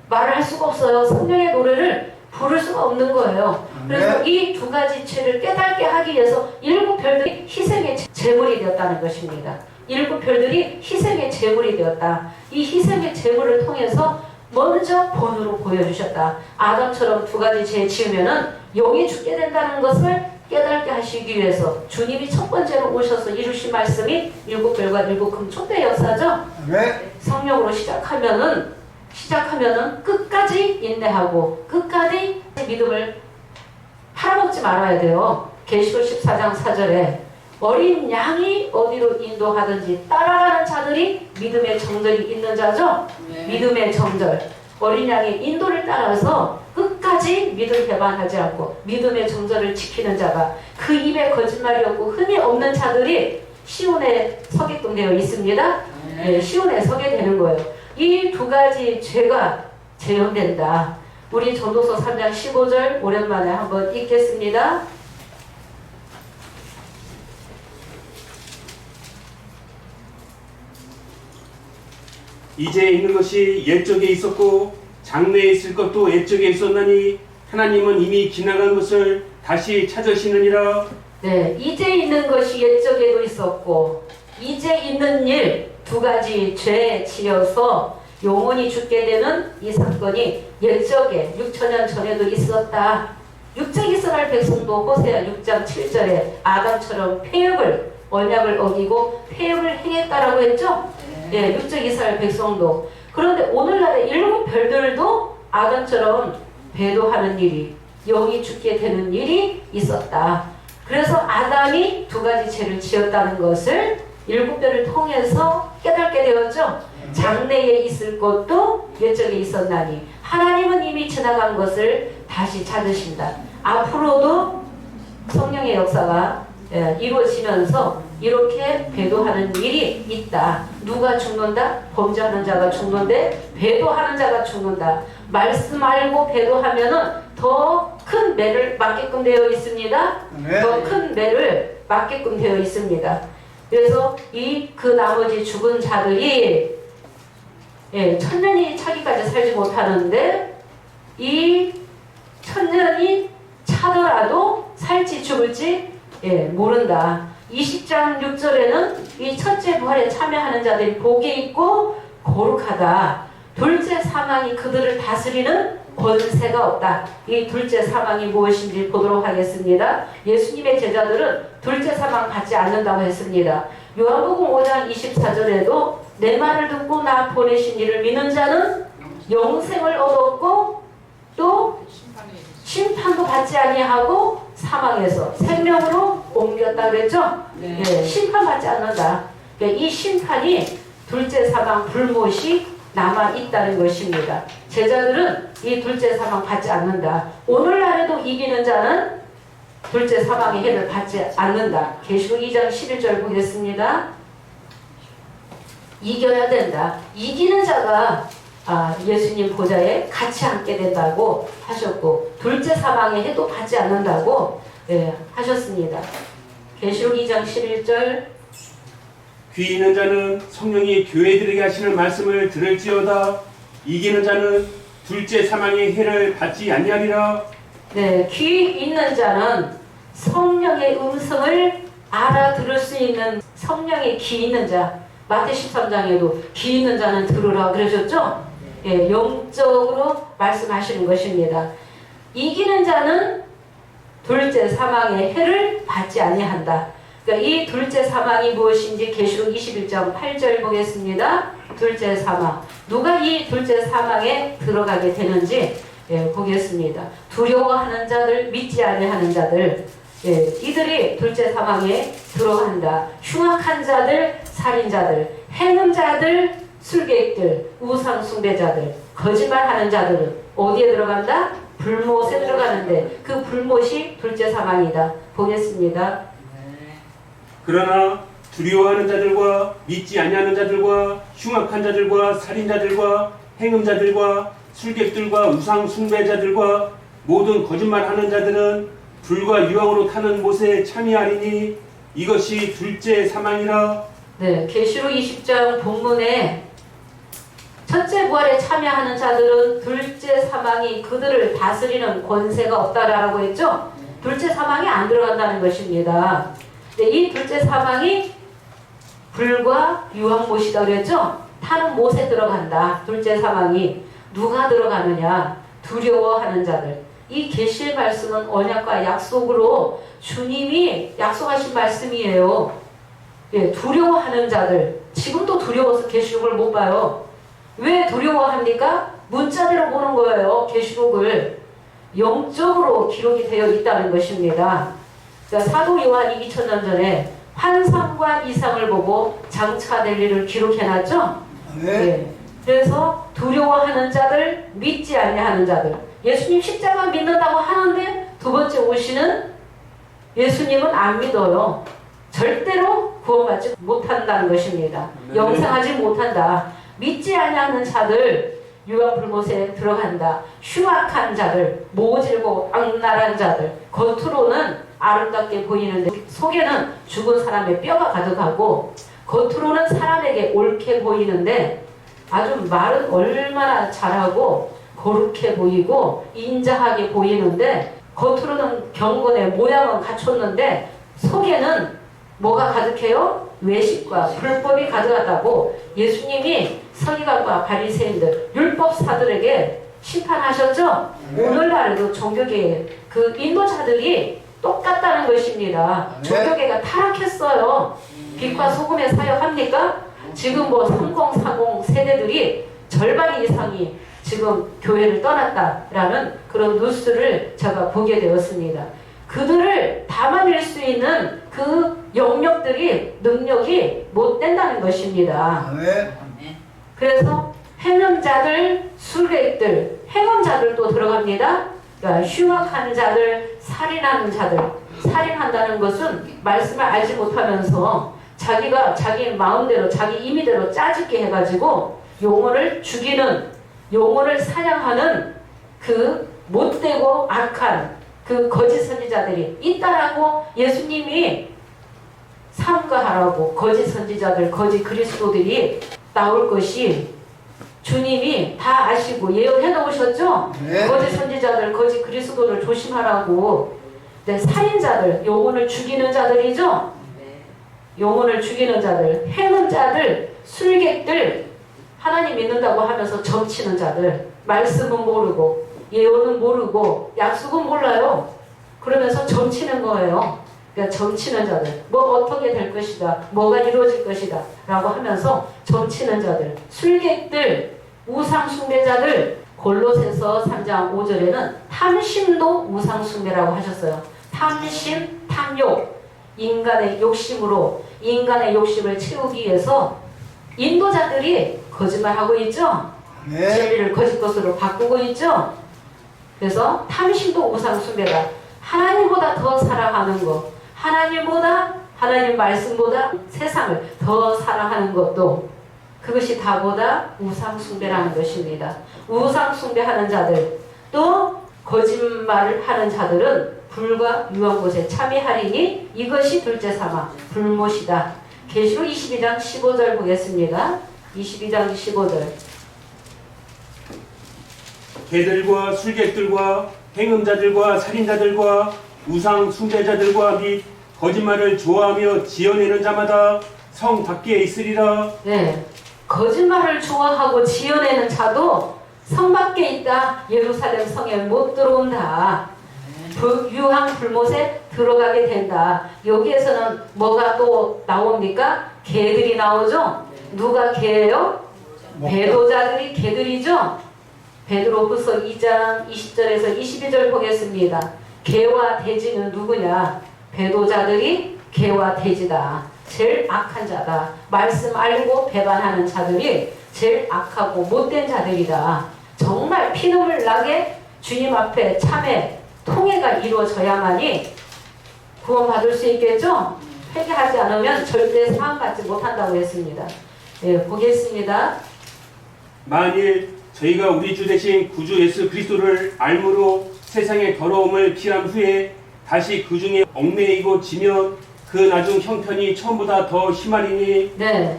말을 할 수가 없어요. 성령의 노래를 부를 수가 없는 거예요. 그래서 이 두 가지 죄를 깨닫게 하기 위해서 일곱 별들이 희생의 제물이 되었다는 것입니다. 일곱 별들이 희생의 제물이 되었다. 이 희생의 제물을 통해서 먼저 본으로 보여주셨다. 아담처럼 두 가지 죄 지으면은 영이 죽게 된다는 것을 깨닫게 하시기 위해서 주님이 첫 번째로 오셔서 이루신 말씀이 일곱 별과 일곱 금 촛대 역사죠. 성령으로 시작하면은 끝까지 인내하고 끝까지 믿음을 팔아먹지 말아야 돼요. 계시록 14장 4절에 어린 양이 어디로 인도하든지 따라가는 자들이 믿음의 정절이 있는 자죠. 믿음의 정절. 어린 양의 인도를 따라서 끝까지 믿음 배반하지 않고 믿음의 정절을 지키는 자가, 그 입에 거짓말이 없고 흠이 없는 자들이 시온에 서게끔 되어 있습니다. 네, 시온에 서게 되는 거예요. 이 두 가지 죄가 재현된다. 우리 전도서 3장 15절 오랜만에 한번 읽겠습니다. 이제 있는 것이 옛적에 있었고 장래에 있을 것도 옛적에 있었나니 하나님은 이미 지나간 것을 다시 찾으시느니라. 네, 이제 있는 것이 옛적에도 있었고 이제 있는 일, 두 가지 죄 지어서 영혼이 죽게 되는 이 사건이 옛적에 6천년 전에도 있었다. 육적 이스라엘 백성도 호세아 6장 7절에 아담처럼 폐역을, 언약을 어기고 폐역을 행했다라고 했죠. 네, 육적 이스라엘 백성도. 그런데 오늘날의 일곱 별들도 아담처럼 배도하는 일이, 영이 죽게 되는 일이 있었다. 그래서 아담이 두 가지 죄를 지었다는 것을 일곱 별을 통해서 깨닫게 되었죠. 장래에 있을 것도 옛적에 있었나니 하나님은 이미 지나간 것을 다시 찾으신다. 앞으로도 성령의 역사가 이루어지면서 이렇게 배도하는 일이 있다. 누가 죽는다? 범죄하는 자가 죽는데 배도하는 자가 죽는다. 말씀 알고 배도하면은 더 큰 매를 맞게끔 되어 있습니다. 더 큰 매를 맞게끔 되어 있습니다. 그래서 그 나머지 죽은 자들이 천년이 차기까지 살지 못하는데 이 천년이 차더라도 살지 죽을지 모른다. 20장 6절에는 이 첫째 부활에 참여하는 자들이 복이 있고 거룩하다. 둘째 사망이 그들을 다스리는 권세가 없다. 이 둘째 사망이 무엇인지 보도록 하겠습니다. 예수님의 제자들은 둘째 사망 받지 않는다고 했습니다. 요한복음 5장 24절에도 내 말을 듣고 나 보내신 이를 믿는 자는 영생을 얻었고 또 심판도 받지 아니하고 사망에서 생명으로 옮겼다 그랬죠? 네. 심판받지 않는다. 그러니까 이 심판이 둘째 사망 불못이 남아있다는 것입니다. 제자들은 이 둘째 사망 받지 않는다. 오늘날에도 이기는 자는 둘째 사망의 해를 받지 않는다. 계시록 2장 11절 보겠습니다. 이겨야 된다. 이기는 자가 예수님 보좌에 같이 앉게 된다고 하셨고 둘째 사망의 해도 받지 않는다고 하셨습니다. 계시록 2장 11절 귀 있는 자는 성령이 교회들에게 하시는 말씀을 들을지어다. 이기는 자는 둘째 사망의 해를 받지 아니하리라. 네, 귀 있는 자는 성령의 음성을 알아들을 수 있는 성령의 귀 있는 자. 마태 13장에도 귀 있는 자는 들으라 그러셨죠? 영적으로 말씀하시는 것입니다. 이기는 자는 둘째 사망의 해를 받지 아니한다. 그러니까 이 둘째 사망이 무엇인지 계시록 21장 8절 보겠습니다. 둘째 사망. 누가 이 둘째 사망에 들어가게 되는지 보겠습니다. 두려워하는 자들, 믿지 아니하는 자들, 이들이 둘째 사망에 들어간다. 흉악한 자들, 살인자들, 행음자들, 술객들, 우상숭배자들, 거짓말하는 자들은 어디에 들어간다? 불못에 들어가는데 그 불못이 둘째 사망이다. 보겠습니다. 그러나 두려워하는 자들과 믿지 아니하는 자들과 흉악한 자들과 살인자들과 행음자들과 술객들과 우상 숭배자들과 모든 거짓말하는 자들은 불과 유황으로 타는 못에 참여하리니 이것이 둘째 사망이라. 네, 계시록 20장 본문에 첫째 부활에 참여하는 자들은 둘째 사망이 그들을 다스리는 권세가 없다라고 했죠. 둘째 사망이 안 들어간다는 것입니다. 네, 이 둘째 사망이 불과 유황못이다 그랬죠. 타는 못에 들어간다. 둘째 사망이 누가 들어가느냐? 두려워하는 자들. 이 계시의 말씀은 언약과 약속으로 주님이 약속하신 말씀이에요. 예, 두려워하는 자들. 지금도 두려워서 계시록을 못 봐요. 왜 두려워합니까? 문자대로 보는 거예요. 계시록을. 영적으로 기록이 되어 있다는 것입니다. 그러니까 사도 요한이 2000년 전에 환상과 이상을 보고 장차될 일을 기록해놨죠. 네. 그래서 두려워하는 자들, 믿지 아니하는 자들. 예수님 십자가 믿는다고 하는데 두 번째 오시는 예수님은 안 믿어요. 절대로 구원받지 못한다는 것입니다. 영생하지 못한다. 믿지 아니하는 자들, 유황불못에 들어간다. 흉악한 자들, 모질고 악랄한 자들, 겉으로는 아름답게 보이는데 속에는 죽은 사람의 뼈가 가득하고 겉으로는 사람에게 옳게 보이는데 아주 말은 얼마나 잘하고 거룩해 보이고 인자하게 보이는데 겉으로는 경건해 모양은 갖췄는데 속에는 뭐가 가득해요? 외식과 불법이 가득하다고 예수님이 서기관과 바리새인들 율법사들에게 심판하셨죠? 오늘날도 종교계 그 인도자들이 똑같다는 것입니다. 종교계가 타락했어요. 빛과 소금의 사역합니까? 지금 뭐 3040 세대들이 절반 이상이 지금 교회를 떠났다라는 그런 뉴스를 제가 보게 되었습니다. 그들을 담아낼 수 있는 그 영역들이 능력이 못 된다는 것입니다. 그래서 행음자들, 술객들, 행음자들도 들어갑니다. 그러니까 흉악한 자들, 살인하는 자들. 살인한다는 것은 말씀을 알지 못하면서 자기가 자기 마음대로 자기 임의대로 짜집게 해가지고 영혼을 죽이는, 영혼을 사냥하는 그 못되고 악한 그 거짓 선지자들이 있다라고 예수님이 삼가하라고 거짓 선지자들, 거짓 그리스도들이 나올 것이 주님이 다 아시고 예언해 놓으셨죠? 네. 거짓 선지자들, 거짓 그리스도를 조심하라고. 네, 살인자들, 영혼을 죽이는 자들이죠? 네. 영혼을 죽이는 자들, 행운 자들, 술객들, 하나님 믿는다고 하면서 점치는 자들, 말씀은 모르고 예언은 모르고 약속은 몰라요. 그러면서 점치는 거예요. 그러니까 점치는 자들, 뭐 어떻게 될 것이다, 뭐가 이루어질 것이다 라고 하면서 점치는 자들, 술객들, 우상숭배자들. 골로새서 3장 5절에는 탐심도 우상숭배라고 하셨어요. 탐심, 탐욕, 인간의 욕심으로 인간의 욕심을 채우기 위해서 인도자들이 거짓말하고 있죠. 네. 진리를 거짓 것으로 바꾸고 있죠. 그래서 탐심도 우상숭배다. 하나님보다 더 사랑하는 것, 하나님보다, 하나님 말씀보다 세상을 더 사랑하는 것도 그것이 다보다 우상숭배라는 것입니다. 우상숭배하는 자들, 또 거짓말을 하는 자들은 불과 유황못에 참여하리니 이것이 둘째 사망, 불못이다. 계시록 22장 15절 보겠습니다. 22장 15절. 개들과 술객들과 행음자들과 살인자들과 우상 숭배자들과 및 거짓말을 좋아하며 지어내는 자마다 성 밖에 있으리라. 네, 거짓말을 좋아하고 지어내는 자도 성 밖에 있다. 예루살렘 성에 못 들어온다. 유황 불못에 들어가게 된다. 여기에서는 뭐가 또 나옵니까? 개들이 나오죠. 누가 개예요? 배도자들이 개들이죠. 베드로후서 2장 20절에서 22절 보겠습니다. 개와 돼지는 누구냐? 배도자들이 개와 돼지다. 제일 악한 자다. 말씀 알고 배반하는 자들이 제일 악하고 못된 자들이다. 정말 피눈물 나게 주님 앞에 참회, 통회가 이루어져야만이 구원받을 수 있겠죠? 회개하지 않으면 절대 사함받지 못한다고 했습니다. 예, 보겠습니다. 만일 저희가 우리 주 대신 구주 예수 그리스도를 알므로 세상의 더러움을 피한 후에 다시 그 중에 얽매이고 지면 그 나중 형편이 처음보다 더 심하리니 네,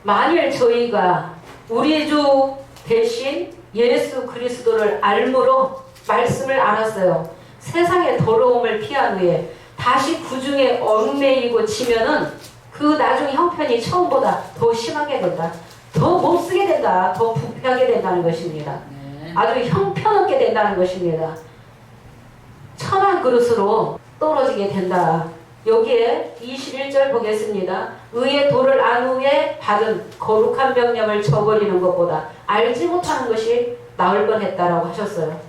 만일 저희가 우리 주 대신 예수 그리스도를 알므로 말씀을 알았어요. 세상의 더러움을 피한 후에 다시 그 중에 얽매이고 지면은 그 나중 형편이 처음보다 더 심하게 된다. 더 못쓰게 된다. 더 부패하게 된다는 것입니다. 아주 형편없게 된다는 것입니다. 천한 그릇으로 떨어지게 된다. 여기에 21절 보겠습니다. 의의 도를 안 후에 받은 거룩한 명령을 저버리는 것보다 알지 못하는 것이 나을 뻔했다라고 하셨어요.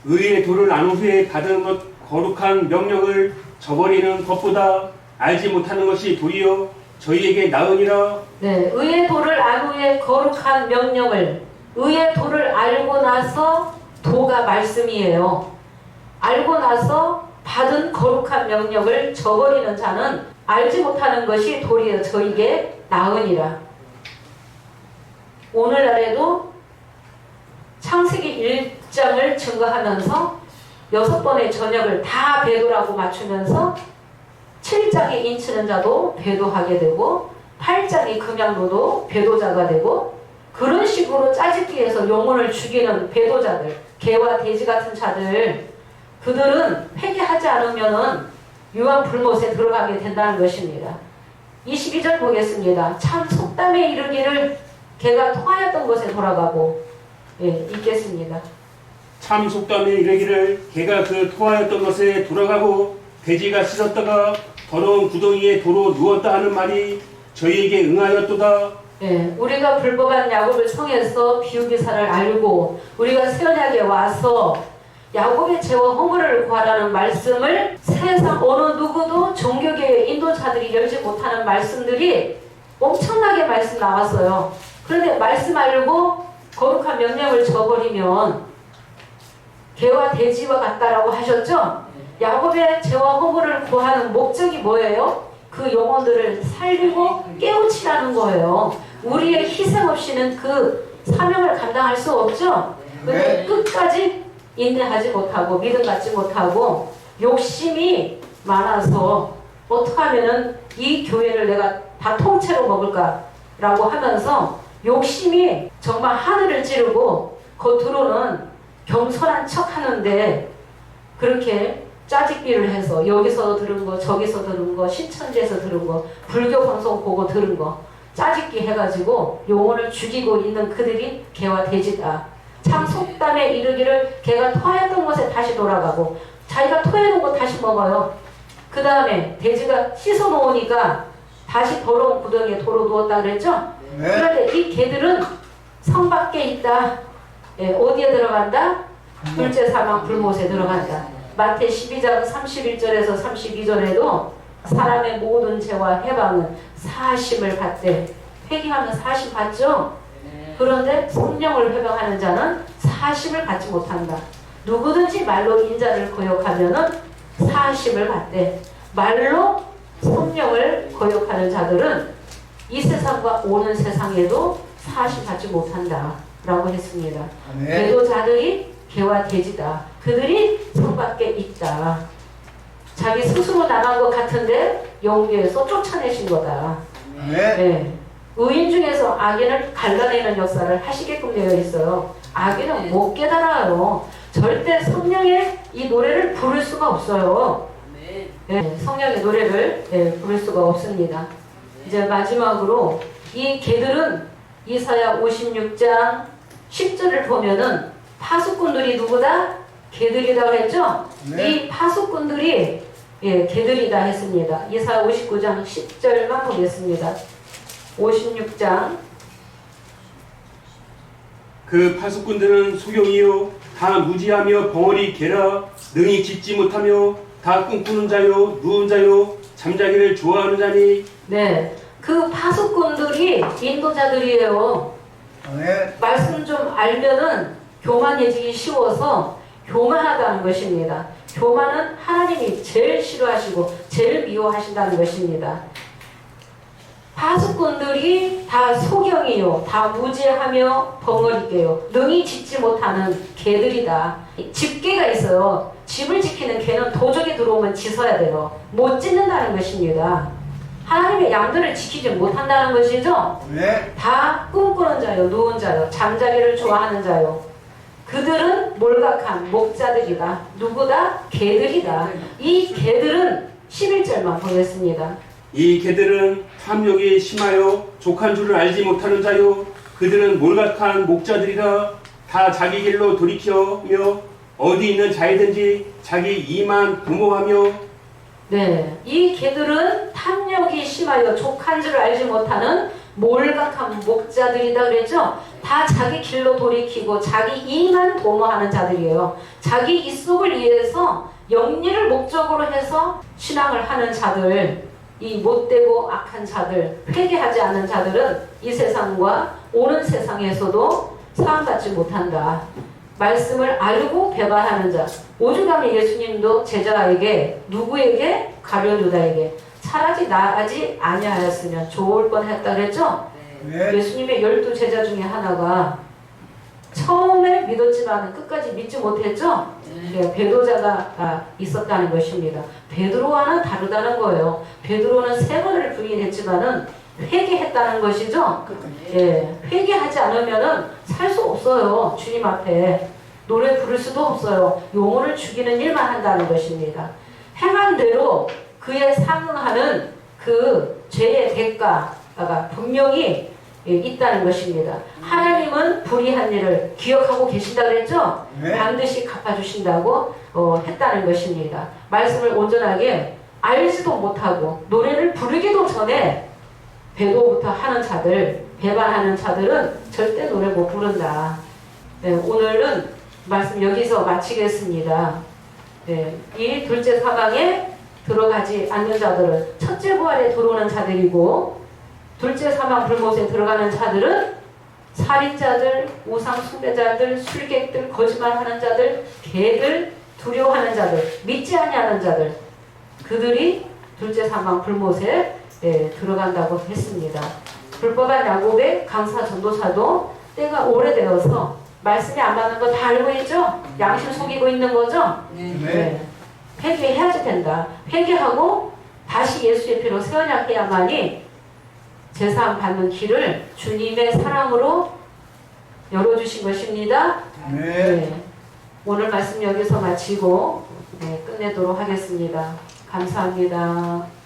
의의 도를 안 후에 받은 것 거룩한 명령을 저버리는 것보다 알지 못하는 것이 도리어 저희에게 나으니라. 네, 의의 도를 안 후에 거룩한 명령을, 의의 도를 알고 나서 도가 말씀이에요. 알고 나서 받은 거룩한 명령을 저버리는 자는 알지 못하는 것이 도리어 저에게 나으니라. 오늘날에도 창세기 1장을 증거하면서 6번의 저녁을 다 배도라고 맞추면서 7장에 인치는 자도 배도하게 되고 8장의 금양도도 배도자가 되고 그런 식으로 짜집기해서 영혼을 죽이는 배도자들, 개와 돼지 같은 자들, 그들은 회개하지 않으면은 유황불못에 들어가게 된다는 것입니다. 22절 보겠습니다. 참 속담에 이르기를 개가 토하였던 곳에 돌아가고, 예, 읽겠습니다. 참 속담에 이르기를 개가 그 토하였던 것에 돌아가고 돼지가 씻었다가 더러운 구덩이에 도로 누웠다 하는 말이 저희에게 응하였도다. 예, 우리가 불법한 야곱을 성에서 비우기사를 알고 우리가 새 언약에 와서 야곱의 죄와 허물을 구하라는 말씀을 세상 어느 누구도 종교계의 인도자들이 열지 못하는 말씀들이 엄청나게 말씀 나왔어요. 그런데 말씀 알고 거룩한 명령을 저버리면 개와 돼지와 같다라고 하셨죠? 야곱의 죄와 허물을 구하는 목적이 뭐예요? 그 영혼들을 살리고 깨우치라는 거예요. 우리의 희생 없이는 그 사명을 감당할 수 없죠? 근데 끝까지 인내하지 못하고 믿음 갖지 못하고 욕심이 많아서 어떻게 하면은 이 교회를 내가 다 통째로 먹을까라고 하면서 욕심이 정말 하늘을 찌르고 겉으로는 겸손한 척 하는데 그렇게 짜집기를 해서 여기서 들은 거 저기서 들은 거 신천지에서 들은 거 불교 방송 보고 들은 거 짜집기 해가지고 영혼을 죽이고 있는 그들이 개와 돼지다. 참 속담에 이르기를 개가 토하였던 곳에 다시 돌아가고 자기가 토해놓은 거 다시 먹어요. 그 다음에 돼지가 씻어놓으니까 다시 더러운 구덩이에 도로 누웠다 그랬죠? 네. 그런데 이 개들은 성 밖에 있다. 예, 어디에 들어간다? 둘째 사망 불못에 들어간다. 마태 12장 31절에서 32절에도 사람의 모든 죄와 해방은 사심을 받되 회개하면 사심 받죠? 그런데 성령을 회방하는 자는 사심을 받지 못한다. 누구든지 말로 인자를 거역하면은 사심을 받되 말로 성령을 거역하는 자들은 이 세상과 오는 세상에도 사심 받지 못한다 라고 했습니다. 배도자들이 개와 돼지다. 그들이 성 밖에 있다. 자기 스스로 나간 것 같은데 영계에서 쫓아내신 거다. 네. 의인 중에서 악인을 갈라내는 역사를 하시게끔 되어 있어요. 악인은 못 깨달아요. 절대 성령의 이 노래를 부를 수가 없어요. 네, 성령의 노래를 부를 수가 없습니다. 이제 마지막으로 이 개들은 이사야 56장 10절을 보면은 파수꾼들이 누구다? 개들이다 그랬죠? 네. 이 파수꾼들이 개들이다 했습니다. 이사야 59장 10절만 보겠습니다. 56장 그 파수꾼들은 소경이요 다 무지하며 벙어리 개라 능히 짖지 못하며 다 꿈꾸는 자요 누운 자요 잠자기를 좋아하는 자니 네, 그 파수꾼들이 인도자들이에요. 말씀 좀 알면은 교만해지기 쉬워서 교만하다는 것입니다. 교만은 하나님이 제일 싫어하시고 제일 미워하신다는 것입니다. 파수꾼들이 다 소경이요, 다 무지하며 벙어리게요, 능히 짓지 못하는 개들이다. 집개가 있어요. 집을 지키는 개는 도적이 들어오면 짖어야 돼요. 못 짖는다는 것입니다. 하나님의 양들을 지키지 못한다는 것이죠. 다 꿈꾸는 자요, 누운 자요, 잠자기를 좋아하는 자요. 그들은 몰각한 목자들이다. 누구다? 개들이다. 이 개들은 11절만 보겠습니다. 이 개들은 탐욕이 심하여 족한 줄을 알지 못하는 자요, 그들은 몰각한 목자들이라. 다 자기 길로 돌이키며 어디 있는 자이든지 자기 이만 도모하며. 네, 이 개들은 탐욕이 심하여 족한 줄을 알지 못하는 몰각한 목자들이다 그랬죠. 다 자기 길로 돌이키고 자기 이만 도모하는 자들이에요. 자기 이속을 위해서 영리를 목적으로 해서 신앙을 하는 자들, 이 못되고 악한 자들, 회개하지 않은 자들은 이 세상과 오는 세상에서도 사함받지 못한다. 말씀을 알고 배반하는 자. 오죽하면 예수님도 제자에게, 누구에게? 가룟유다에게 차라리 나아지 아니하였으면 좋을 뻔했다 그랬죠? 예수님의 12제자 중에 하나가 처음에 믿었지만 끝까지 믿지 못했죠? 배도자가 있었다는 것입니다. 베드로와는 다르다는 거예요. 베드로는 3번을 부인했지만은 회개했다는 것이죠. 예, 회개하지 않으면은 살 수 없어요. 주님 앞에 노래 부를 수도 없어요. 영혼을 죽이는 일만 한다는 것입니다. 행한 대로 그에 상응하는 그 죄의 대가가 분명히 있다는 것입니다. 하나님은 불의한 일을 기억하고 계신다 그랬죠? 반드시 갚아주신다고 했다는 것입니다. 말씀을 온전하게 알지도 못하고 노래를 부르기도 전에 배도부터 하는 자들, 배반하는 자들은 절대 노래 못 부른다. 네, 오늘은 말씀 여기서 마치겠습니다. 네, 이 둘째 사망에 들어가지 않는 자들은 첫째 부활에 들어오는 자들이고, 둘째 사망 불못에 들어가는 자들은 살인자들, 우상 숭배자들, 술객들, 거짓말하는 자들, 개들, 두려워하는 자들, 믿지 아니하는 자들, 그들이 둘째 사망 불못에 들어간다고 했습니다. 불법한 야곱의 강사 전도사도 때가 오래되어서 말씀이 안 맞는 거 다 알고 있죠? 양심 속이고 있는 거죠? 네. 회개해야지 된다. 회개하고 다시 예수의 피로 새 언약해야만이 제사함 받는 길을 주님의 사랑으로 열어주신 것입니다. 네. 오늘 말씀 여기서 마치고 끝내도록 하겠습니다. 감사합니다.